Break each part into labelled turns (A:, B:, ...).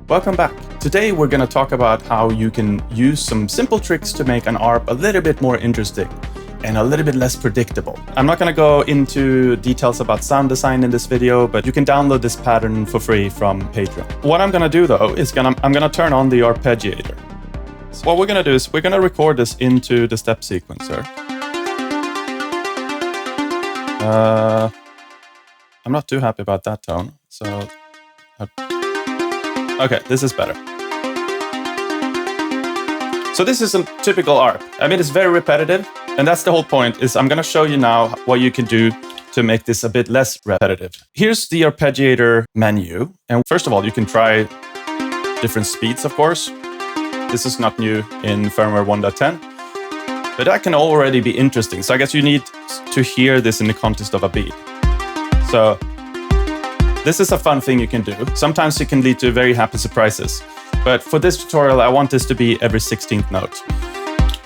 A: Welcome back. Today we're going to talk about how you can use some simple tricks to make an ARP a little bit more interesting and a little bit less predictable. I'm not going to go into details about sound design in this video, but you can download this pattern for free from Patreon. What I'm going to do though is I'm going to turn on the arpeggiator. So what we're going to do is we're going to record this into the step sequencer. I'm not too happy about that tone, so okay, this is better. So this is a typical ARP. I mean, it's very repetitive, and that's the whole point. Is I'm going to show you now what you can do to make this a bit less repetitive. Here's the arpeggiator menu, and first of all, you can try different speeds, of course. This is not new in firmware 1.10, but that can already be interesting. So I guess you need to hear this in the context of a beat. So this is a fun thing you can do. Sometimes it can lead to very happy surprises. But for this tutorial, I want this to be every 16th note.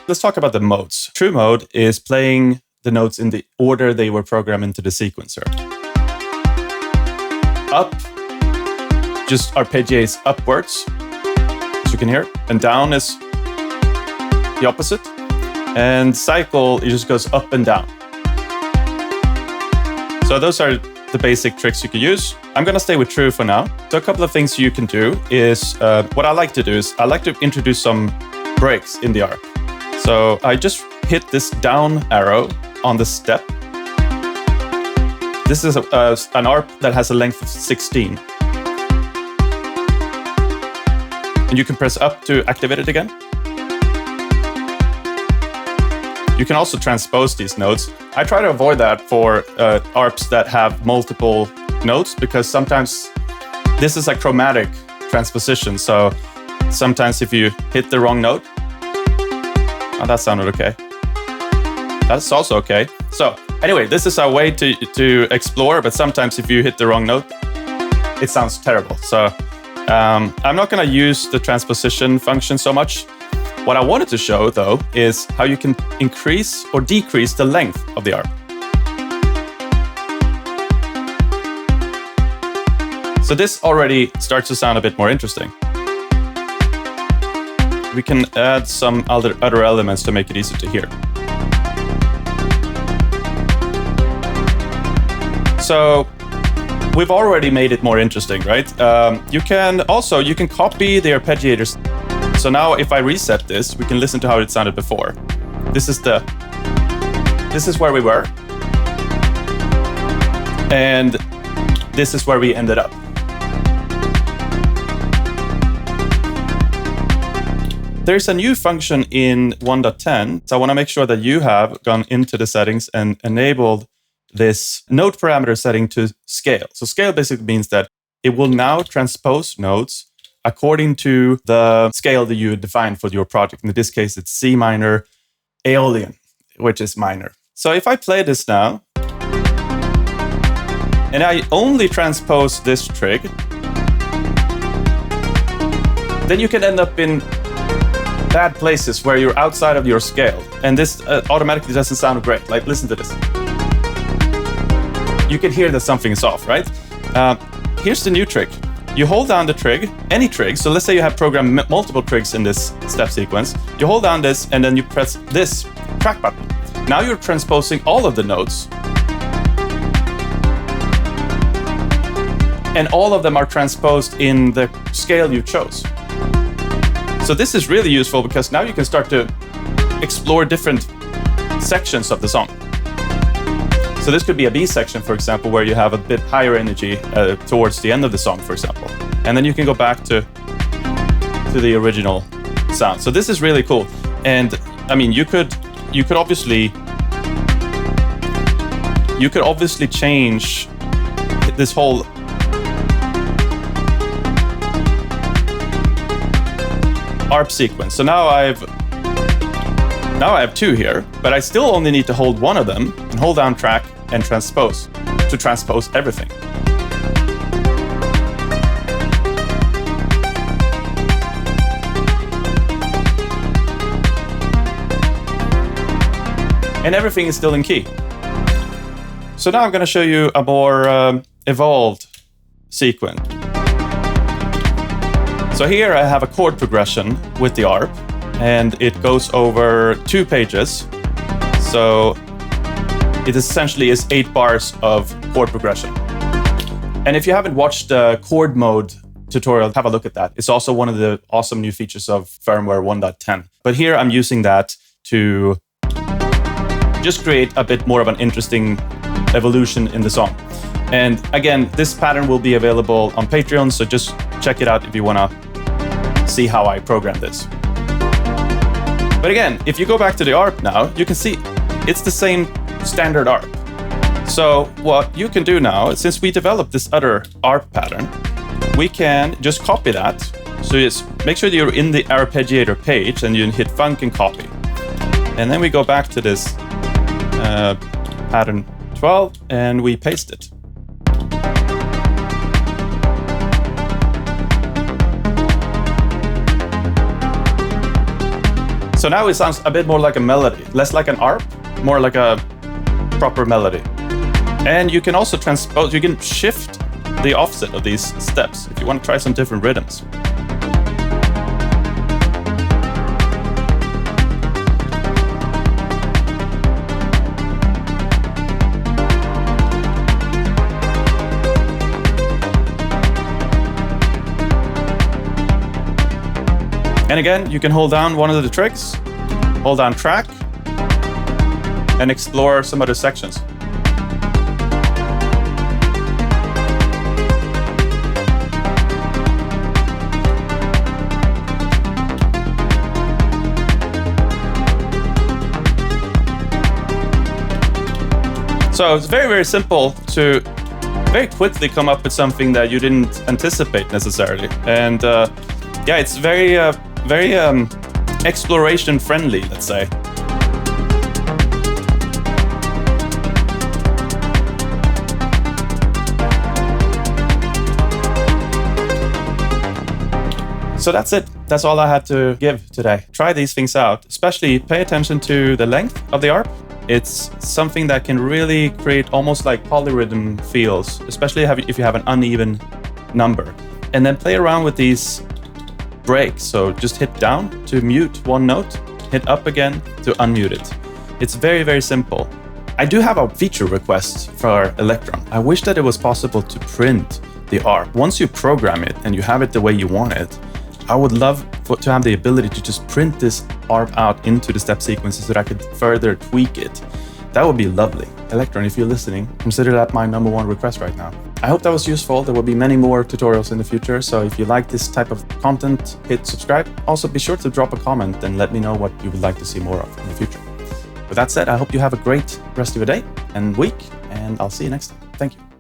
A: Let's talk about the modes. True mode is playing the notes in the order they were programmed into the sequencer. Up just arpeggiates upwards, as you can hear. And down is the opposite. And cycle, it just goes up and down. So those are the basic tricks you can use. I'm going to stay with true for now. So a couple of things you can do is, what I like to do is, I like to introduce some breaks in the ARP. So I just hit this down arrow on the step. This is an ARP that has a length of 16. And you can press up to activate it again. You can also transpose these notes. I try to avoid that for ARPs that have multiple notes because sometimes this is a chromatic transposition. So sometimes if you hit the wrong note, oh, that sounded okay. That's also okay. So anyway, this is a way to explore, but sometimes if you hit the wrong note, it sounds terrible. So I'm not going to use the transposition function so much. What I wanted to show, though, is how you can increase or decrease the length of the ARP. So this already starts to sound a bit more interesting. We can add some other elements to make it easier to hear. So we've already made it more interesting, right? You can copy the arpeggiators. So now if I reset this, we can listen to how it sounded before. This is where we were. And this is where we ended up. There's a new function in 1.10. So I want to make sure that you have gone into the settings and enabled this note parameter setting to scale. So scale basically means that it will now transpose notes according to the scale that you define for your project. In this case, it's C minor Aeolian, which is minor. So if I play this now, and I only transpose this trig, then you can end up in bad places where you're outside of your scale. And this automatically doesn't sound great. Like, listen to this. You can hear that something is off, right? Here's the new trick. You hold down the trig, any trig. So let's say you have programmed multiple trigs in this step sequence. You hold down this and then you press this track button. Now you're transposing all of the notes. And all of them are transposed in the scale you chose. So this is really useful because now you can start to explore different sections of the song. So this could be a B section, for example, where you have a bit higher energy towards the end of the song, for example. And then you can go back to the original sound. So this is really cool. And I mean, you could obviously change this whole ARP sequence. So now I have two here, but I still only need to hold one of them and hold down track and transpose to transpose everything. And everything is still in key. So now I'm going to show you a more evolved sequence. So So here I have a chord progression with the ARP, and it goes over 2 pages. So it essentially is 8 bars of chord progression. And if you haven't watched the chord mode tutorial, have a look at that. It's also one of the awesome new features of Firmware 1.10. But here I'm using that to just create a bit more of an interesting evolution in the song. And again, this pattern will be available on Patreon, so just check it out if you want to see how I program this. But again, if you go back to the ARP now, you can see it's the same standard ARP. So what you can do now, since we developed this other ARP pattern, we can just copy that. So just make sure that you're in the arpeggiator page and you hit Func and copy. And then we go back to this pattern 12 and we paste it. So now it sounds a bit more like a melody, less like an ARP, more like a proper melody. And you can also transpose, you can shift the offset of these steps if you want to try some different rhythms. And again, you can hold down one of the trigs, hold down track, and explore some other sections. So it's very, very simple to very quickly come up with something that you didn't anticipate necessarily. And yeah, it's very exploration friendly, let's say. So that's it. That's all I had to give today. Try these things out, especially pay attention to the length of the ARP. It's something that can really create almost like polyrhythm feels, especially if you have an uneven number. And then play around with these breaks. So just hit down to mute one note, hit up again to unmute it. It's very, very simple. I do have a feature request for Electron. I wish that it was possible to print the ARP. Once you program it and you have it the way you want it, I would love to have the ability to just print this ARP out into the step sequences so that I could further tweak it. That would be lovely. Electron, if you're listening, consider that my #1 request right now. I hope that was useful. There will be many more tutorials in the future. So if you like this type of content, hit subscribe. Also, be sure to drop a comment and let me know what you would like to see more of in the future. With that said, I hope you have a great rest of your day and week, and I'll see you next time. Thank you.